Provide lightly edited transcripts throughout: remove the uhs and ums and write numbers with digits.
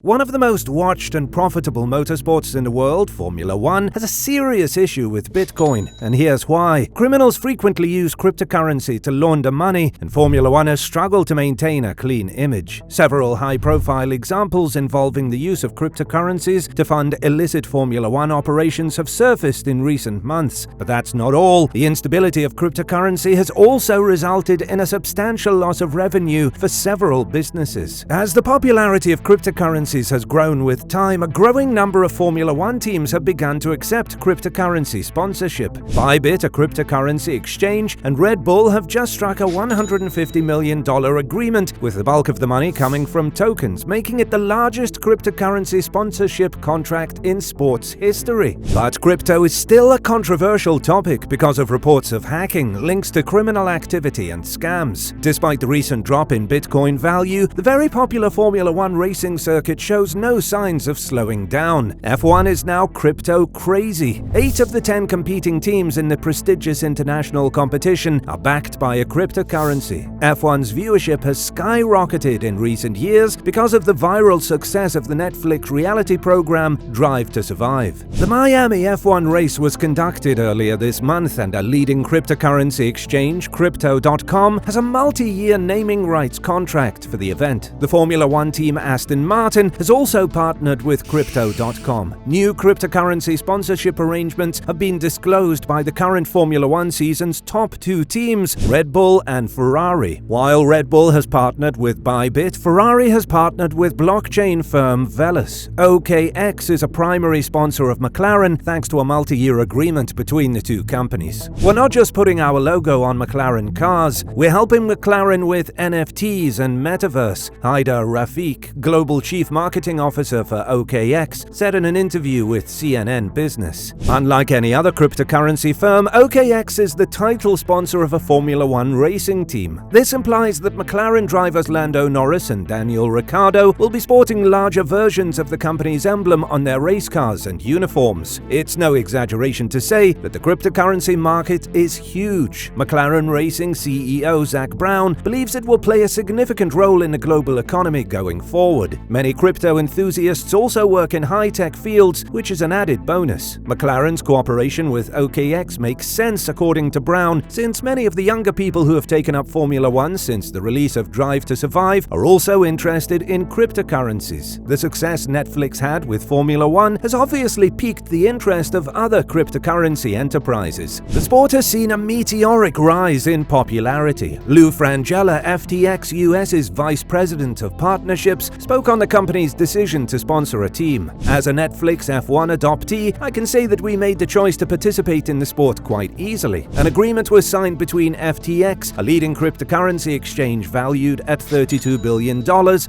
One of the most watched and profitable motorsports in the world, Formula One, has a serious issue with Bitcoin, and here's why. Criminals frequently use cryptocurrency to launder money, and Formula One has struggled to maintain a clean image. Several high-profile examples involving the use of cryptocurrencies to fund illicit Formula One operations have surfaced in recent months. But that's not all. The instability of cryptocurrency has also resulted in a substantial loss of revenue for several businesses. As the popularity of cryptocurrency has grown with time, a growing number of Formula One teams have begun to accept cryptocurrency sponsorship. Bybit, a cryptocurrency exchange, and Red Bull have just struck a $150 million agreement, with the bulk of the money coming from tokens, making it the largest cryptocurrency sponsorship contract in sports history. But crypto is still a controversial topic because of reports of hacking, links to criminal activity, and scams. Despite the recent drop in Bitcoin value, the very popular Formula One racing circuit shows no signs of slowing down. F1 is now crypto crazy. 8 of the 10 competing teams in the prestigious international competition are backed by a cryptocurrency. F1's viewership has skyrocketed in recent years because of the viral success of the Netflix reality program Drive to Survive. The Miami F1 race was conducted earlier this month, and a leading cryptocurrency exchange, Crypto.com, has a multi-year naming rights contract for the event. The Formula One team Aston Martin has also partnered with Crypto.com. New cryptocurrency sponsorship arrangements have been disclosed by the current Formula One season's top 2 teams, Red Bull and Ferrari. While Red Bull has partnered with Bybit, Ferrari has partnered with blockchain firm Velas. OKX is a primary sponsor of McLaren thanks to a multi-year agreement between the two companies. We're not just putting our logo on McLaren cars, we're helping McLaren with NFTs and Metaverse, Haida Rafiq, Global Chief Marketing Officer for OKX, said in an interview with CNN Business. Unlike any other cryptocurrency firm, OKX is the title sponsor of a Formula One racing team. This implies that McLaren drivers Lando Norris and Daniel Ricciardo will be sporting larger versions of the company's emblem on their race cars and uniforms. It's no exaggeration to say that the cryptocurrency market is huge. McLaren Racing CEO Zak Brown believes it will play a significant role in the global economy going forward. Many crypto enthusiasts also work in high-tech fields, which is an added bonus. McLaren's cooperation with OKX makes sense, according to Brown, since many of the younger people who have taken up Formula One since the release of Drive to Survive are also interested in cryptocurrencies. The success Netflix had with Formula One has obviously piqued the interest of other cryptocurrency enterprises. The sport has seen a meteoric rise in popularity. Lou Frangella, FTX US's Vice President of Partnerships, spoke on the company's decision to sponsor a team. As a Netflix F1 adoptee, I can say that we made the choice to participate in the sport quite easily. An agreement was signed between FTX, a leading cryptocurrency exchange valued at $32 billion,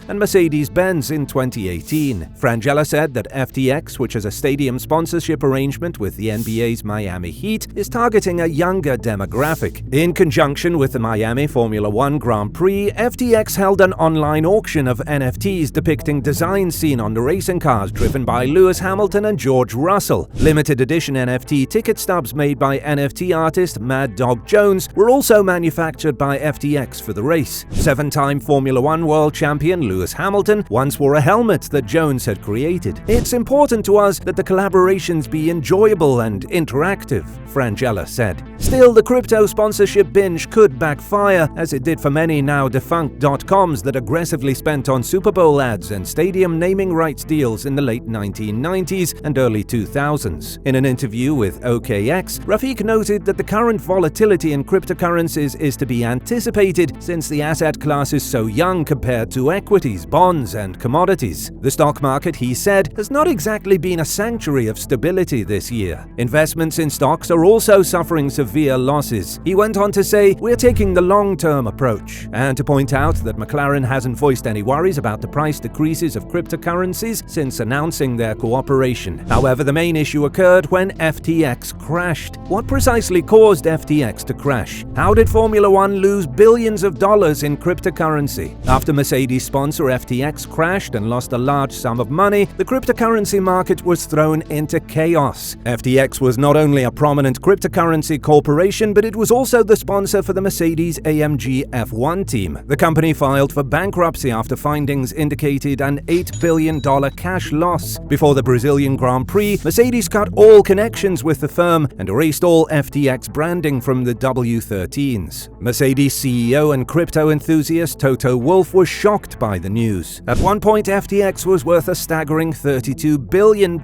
and Mercedes-Benz in 2018. Frangella said that FTX, which has a stadium sponsorship arrangement with the NBA's Miami Heat, is targeting a younger demographic. In conjunction with the Miami Formula One Grand Prix, FTX held an online auction of NFTs depicting designs seen on the racing cars driven by Lewis Hamilton and George Russell. Limited edition NFT ticket stubs made by NFT artist Mad Dog Jones were also manufactured by FTX for the race. 7-time Formula One world champion Lewis Hamilton once wore a helmet that Jones had created. "It's important to us that the collaborations be enjoyable and interactive," Frangella said. Still, the crypto sponsorship binge could backfire, as it did for many now defunct .coms that aggressively spent on Super Bowl ads and stadium naming rights deals in the late 1990s and early 2000s. In an interview with OKX, Rafiq noted that the current volatility in cryptocurrencies is to be anticipated since the asset class is so young compared to equities, bonds, and commodities. The stock market, he said, has not exactly been a sanctuary of stability this year. Investments in stocks are also suffering severe losses. He went on to say, "We're taking the long-term approach," and to point out that McLaren hasn't voiced any worries about the price decreases of cryptocurrencies since announcing their cooperation. However, the main issue occurred when FTX crashed. What precisely caused FTX to crash? How did Formula One lose billions of dollars in cryptocurrency? After Mercedes sponsor FTX crashed and lost a large sum of money, the cryptocurrency market was thrown into chaos. FTX was not only a prominent cryptocurrency corporation, but it was also the sponsor for the Mercedes-AMG F1 team. The company filed for bankruptcy after findings indicated an an $8 billion cash loss. Before the Brazilian Grand Prix, Mercedes cut all connections with the firm and erased all FTX branding from the W13s. Mercedes CEO and crypto enthusiast Toto Wolff was shocked by the news. At one point, FTX was worth a staggering $32 billion.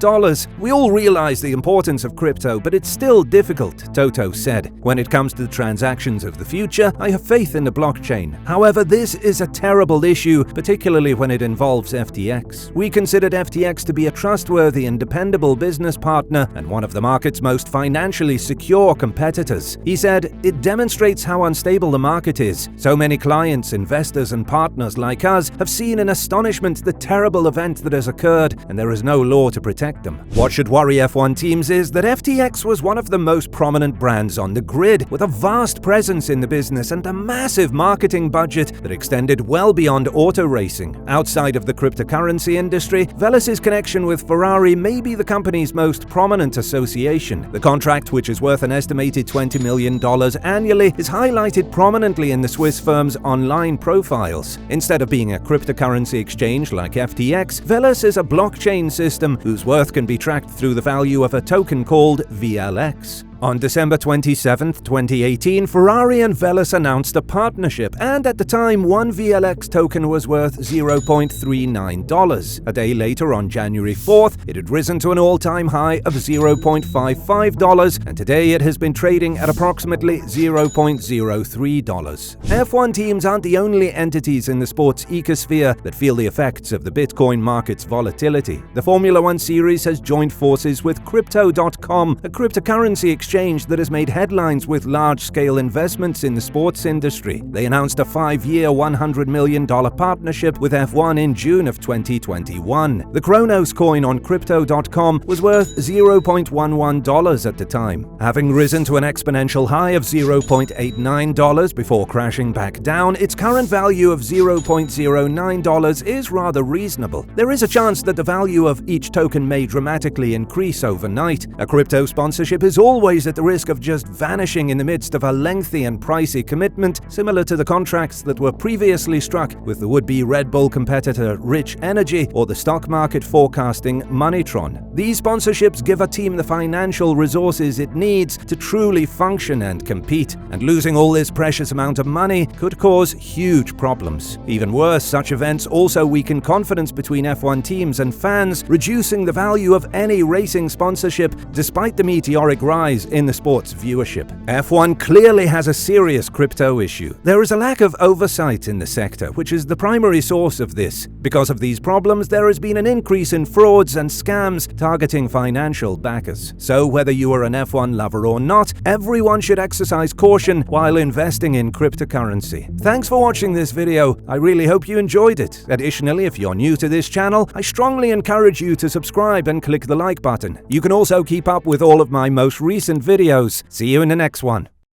We all realize the importance of crypto, but it's still difficult, Toto said. When it comes to the transactions of the future, I have faith in the blockchain. However, this is a terrible issue, particularly when it involves FTX. We considered FTX to be a trustworthy and dependable business partner and one of the market's most financially secure competitors. He said, "It demonstrates how unstable the market is. So many clients, investors, and partners like us have seen in astonishment the terrible event that has occurred, and there is no law to protect them." What should worry F1 teams is that FTX was one of the most prominent brands on the grid, with a vast presence in the business and a massive marketing budget that extended well beyond auto racing. Outside of the cryptocurrency industry, Velas's connection with Ferrari may be the company's most prominent association. The contract, which is worth an estimated $20 million annually, is highlighted prominently in the Swiss firm's online profiles. Instead of being a cryptocurrency exchange like FTX, Velas is a blockchain system whose worth can be tracked through the value of a token called VLX. On December 27, 2018, Ferrari and Velas announced a partnership, and at the time, one VLX token was worth $0.39. A day later, on January 4th, it had risen to an all-time high of $0.55, and today it has been trading at approximately $0.03. F1 teams aren't the only entities in the sports ecosphere that feel the effects of the Bitcoin market's volatility. The Formula One series has joined forces with Crypto.com, a cryptocurrency exchange that has made headlines with large-scale investments in the sports industry. They announced a 5-year, $100 million partnership with F1 in June of 2021. The Kronos coin on Crypto.com was worth $0.11 at the time. Having risen to an exponential high of $0.89 before crashing back down, its current value of $0.09 is rather reasonable. There is a chance that the value of each token may dramatically increase overnight. A crypto sponsorship is always at the risk of just vanishing in the midst of a lengthy and pricey commitment, similar to the contracts that were previously struck with the would-be Red Bull competitor Rich Energy or the stock market forecasting Moneytron. These sponsorships give a team the financial resources it needs to truly function and compete, and losing all this precious amount of money could cause huge problems. Even worse, such events also weaken confidence between F1 teams and fans, reducing the value of any racing sponsorship despite the meteoric rise in the sport's viewership. F1 clearly has a serious crypto issue. There is a lack of oversight in the sector, which is the primary source of this. Because of these problems, there has been an increase in frauds and scams targeting financial backers. So whether you are an F1 lover or not, everyone should exercise caution while investing in cryptocurrency. Thanks for watching this video. I really hope you enjoyed it. Additionally, if you're new to this channel, I strongly encourage you to subscribe and click the like button. You can also keep up with all of my most recent videos. See you in the next one.